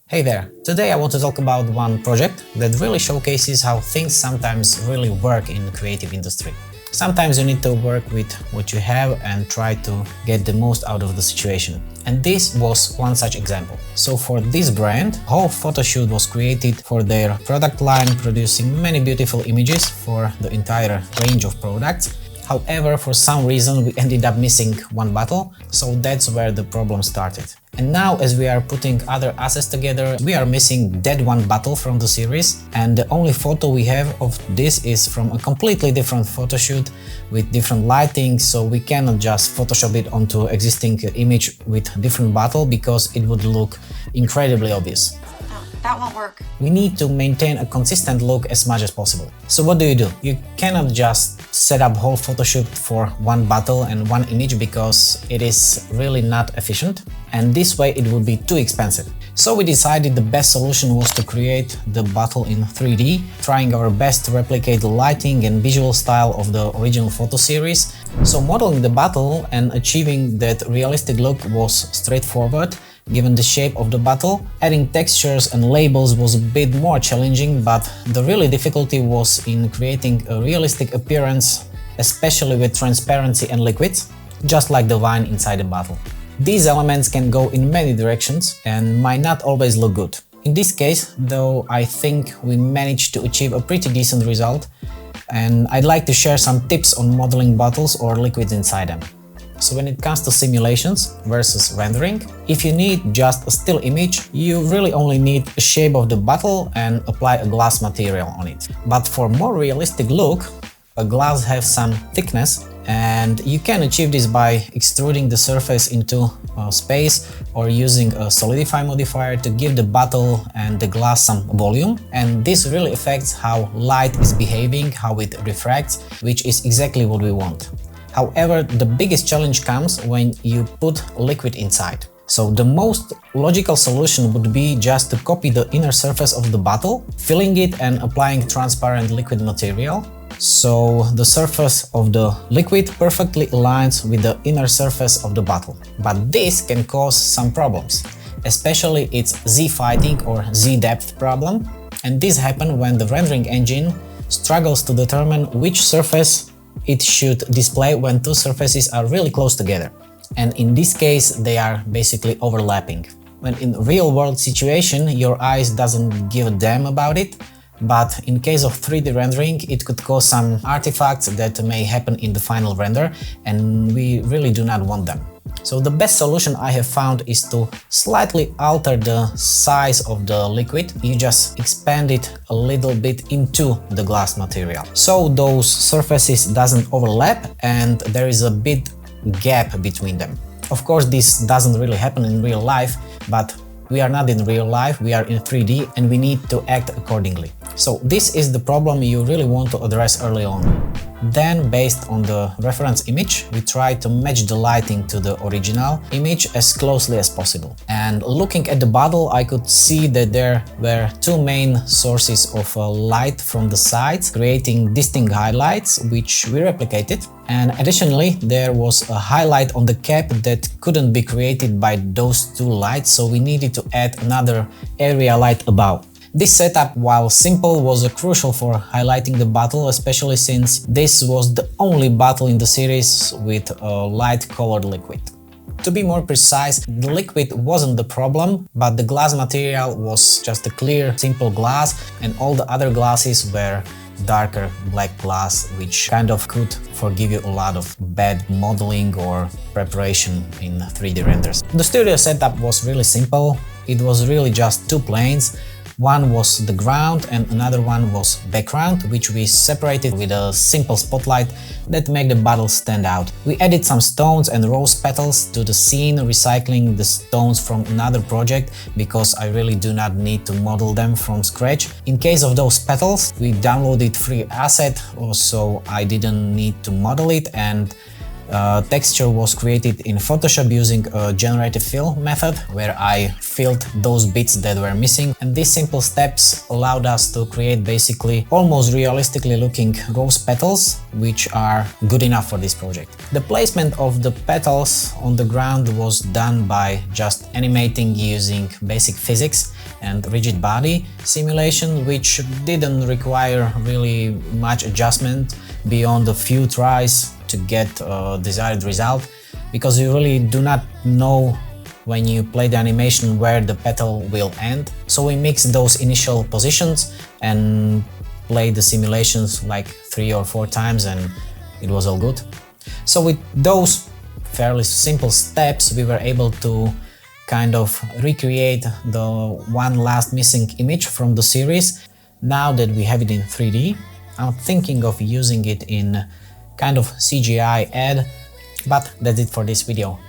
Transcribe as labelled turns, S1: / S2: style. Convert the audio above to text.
S1: Hey there! Today I want to talk about one project that really showcases how things sometimes really work in the creative industry. Sometimes you need to work with what you have and try to get the most out of the situation. And this was one such example. So for this brand, whole photoshoot was created for their product line, producing many beautiful images for the entire range of products. However, for some reason we ended up missing one bottle, so that's where the problem started. And now, as we are putting other assets together, we are missing that one bottle from the series, and the only photo we have of this is from a completely different photo shoot with different lighting, so we cannot just Photoshop it onto existing image with different bottle because it would look incredibly obvious.
S2: That won't work.
S1: We need to maintain a consistent look as much as possible. So what do? You cannot just set up whole photoshoot for one bottle and one image because it is really not efficient, and this way it would be too expensive. So we decided the best solution was to create the bottle in 3D, trying our best to replicate the lighting and visual style of the original photo series. So modeling the bottle and achieving that realistic look was straightforward, given the shape of the bottle. Adding textures and labels was a bit more challenging, but the really difficulty was in creating a realistic appearance, especially with transparency and liquids, just like the wine inside the bottle. These elements can go in many directions and might not always look good. In this case, though, I think we managed to achieve a pretty decent result, and I'd like to share some tips on modeling bottles or liquids inside them. So when it comes to simulations versus rendering, if you need just a still image, you really only need a shape of the bottle and apply a glass material on it. But for more realistic look, a glass has some thickness, and you can achieve this by extruding the surface into space or using a solidify modifier to give the bottle and the glass some volume, and this really affects how light is behaving, how it refracts, which is exactly what we want. However, the biggest challenge comes when you put liquid inside. So the most logical solution would be just to copy the inner surface of the bottle, filling it and applying transparent liquid material. So the surface of the liquid perfectly aligns with the inner surface of the bottle. But this can cause some problems, especially its Z-fighting or Z-depth problem. And this happens when the rendering engine struggles to determine which surface it should display when two surfaces are really close together. And in this case, they are basically overlapping. When in real-world situation, your eyes doesn't give a damn about it, but in case of 3D rendering, it could cause some artifacts that may happen in the final render, and we really do not want them. So the best solution I have found is to slightly alter the size of the liquid. You just expand it a little bit into the glass material, so those surfaces doesn't overlap and there is a bit gap between them. Of course, this doesn't really happen in real life, but we are not in real life, we are in 3D and we need to act accordingly. So this is the problem you really want to address early on. Then, based on the reference image, we try to match the lighting to the original image as closely as possible. And looking at the bottle, I could see that there were two main sources of light from the sides, creating distinct highlights, which we replicated. And additionally, there was a highlight on the cap that couldn't be created by those two lights, so we needed to add another area light above. This setup, while simple, was crucial for highlighting the bottle, especially since this was the only bottle in the series with a light-colored liquid. To be more precise, the liquid wasn't the problem, but the glass material was just a clear, simple glass, and all the other glasses were darker black glass, which kind of could forgive you a lot of bad modeling or preparation in 3D renders. The studio setup was really simple. It was really just two planes. One was the ground and another one was background, which we separated with a simple spotlight that made the bottle stand out. We added some stones and rose petals to the scene, recycling the stones from another project because I really do not need to model them from scratch. In case of those petals, we downloaded free asset, so I didn't need to model it, and texture was created in Photoshop using a generative fill method, where I filled those bits that were missing, and these simple steps allowed us to create basically almost realistically looking rose petals, which are good enough for this project. The placement of the petals on the ground was done by just animating using basic physics, and rigid body simulation, which didn't require really much adjustment beyond a few tries to get a desired result, because you really do not know when you play the animation where the petal will end. So we mixed those initial positions and played the simulations like 3 or 4 times, and it was all good. So with those fairly simple steps, we were able to kind of recreate the one last missing image from the series. Now that we have it in 3D, I'm thinking of using it in kind of CGI ad, but that's it for this video.